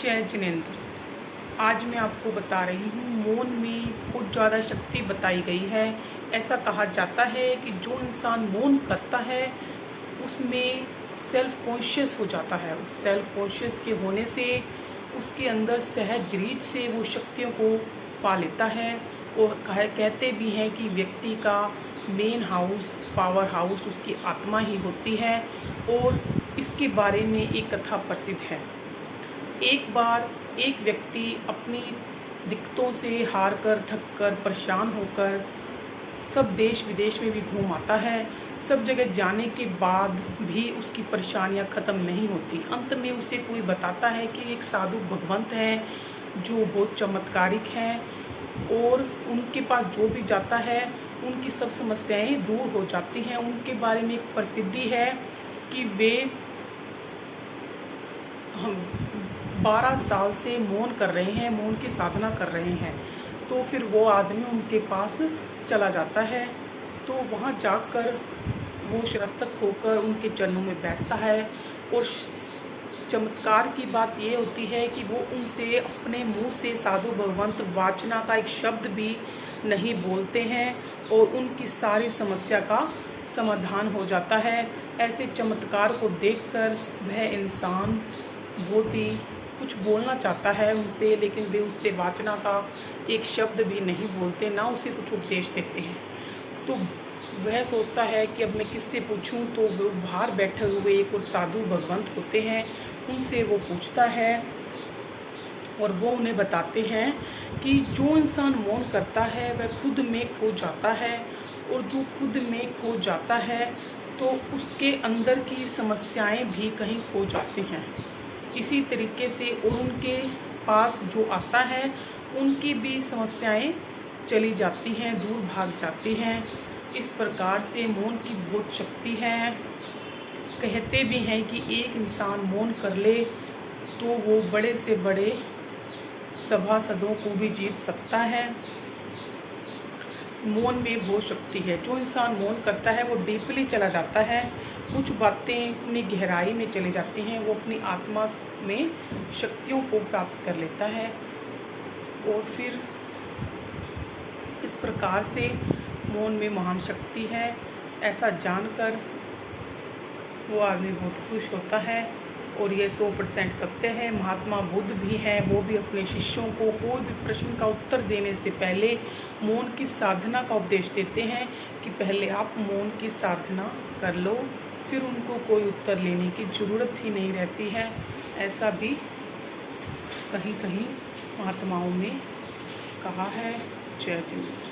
जय जिनेंद्र। आज मैं आपको बता रही हूँ, मौन में बहुत ज़्यादा शक्ति बताई गई है। ऐसा कहा जाता है कि जो इंसान मौन करता है उसमें सेल्फ कॉन्शियस हो जाता है। उस सेल्फ कॉन्शियस के होने से उसके अंदर सहज रीत से वो शक्तियों को पा लेता है। और कहते भी हैं कि व्यक्ति का मेन हाउस, पावर हाउस उसकी आत्मा ही होती है। और इसके बारे में एक कथा प्रसिद्ध है। एक बार एक व्यक्ति अपनी दिक्कतों से हार कर, थक कर, परेशान होकर सब देश विदेश में भी घूम आता है। सब जगह जाने के बाद भी उसकी परेशानियां ख़त्म नहीं होती। अंत में उसे कोई बताता है कि एक साधु भगवंत हैं जो बहुत चमत्कारिक हैं और उनके पास जो भी जाता है उनकी सब समस्याएं दूर हो जाती हैं। उनके बारे में एक प्रसिद्धि है कि वे 12 साल से मौन कर रहे हैं, मौन की साधना कर रहे हैं। तो फिर वो आदमी उनके पास चला जाता है। तो वहाँ जाकर वो शिरस्तक होकर उनके चरणों में बैठता है। और चमत्कार की बात ये होती है कि वो उनसे अपने मुंह से साधु भगवंत वाचना का एक शब्द भी नहीं बोलते हैं और उनकी सारी समस्या का समाधान हो जाता है। ऐसे चमत्कार को देखकर वह इंसान बहुत ही कुछ बोलना चाहता है उनसे, लेकिन वे उससे वाचना का एक शब्द भी नहीं बोलते, ना उसे कुछ उपदेश देते हैं। तो वह सोचता है कि अब मैं किससे पूछूं। तो वो बाहर बैठे हुए एक और साधु भगवंत होते हैं, उनसे वो पूछता है और वो उन्हें बताते हैं कि जो इंसान मौन करता है वह खुद में खो जाता है। और जो खुद में खो जाता है तो उसके अंदर की समस्याएं भी कहीं खो जाती हैं। इसी तरीके से और उनके पास जो आता है उनकी भी समस्याएं चली जाती हैं, दूर भाग जाती हैं। इस प्रकार से मौन की बहुत शक्ति है। कहते भी हैं कि एक इंसान मौन कर ले तो वो बड़े से बड़े सभासदों को भी जीत सकता है। मौन में बहुत शक्ति है। जो इंसान मौन करता है वो डीपली चला जाता है, कुछ बातें अपनी गहराई में चली जाती हैं, वो अपनी आत्मा में शक्तियों को प्राप्त कर लेता है। और फिर इस प्रकार से मौन में महान शक्ति है, ऐसा जानकर वो आदमी बहुत खुश होता है। और ये 100% सत्य है। महात्मा बुद्ध भी हैं, वो भी अपने शिष्यों को कोई भी प्रश्न का उत्तर देने से पहले मौन की साधना का उपदेश देते हैं कि पहले आप मौन की साधना कर लो, फिर उनको कोई उत्तर लेने की ज़रूरत ही नहीं रहती है। ऐसा भी कहीं कहीं महात्माओं ने कहा है। जय जिनेंद्र।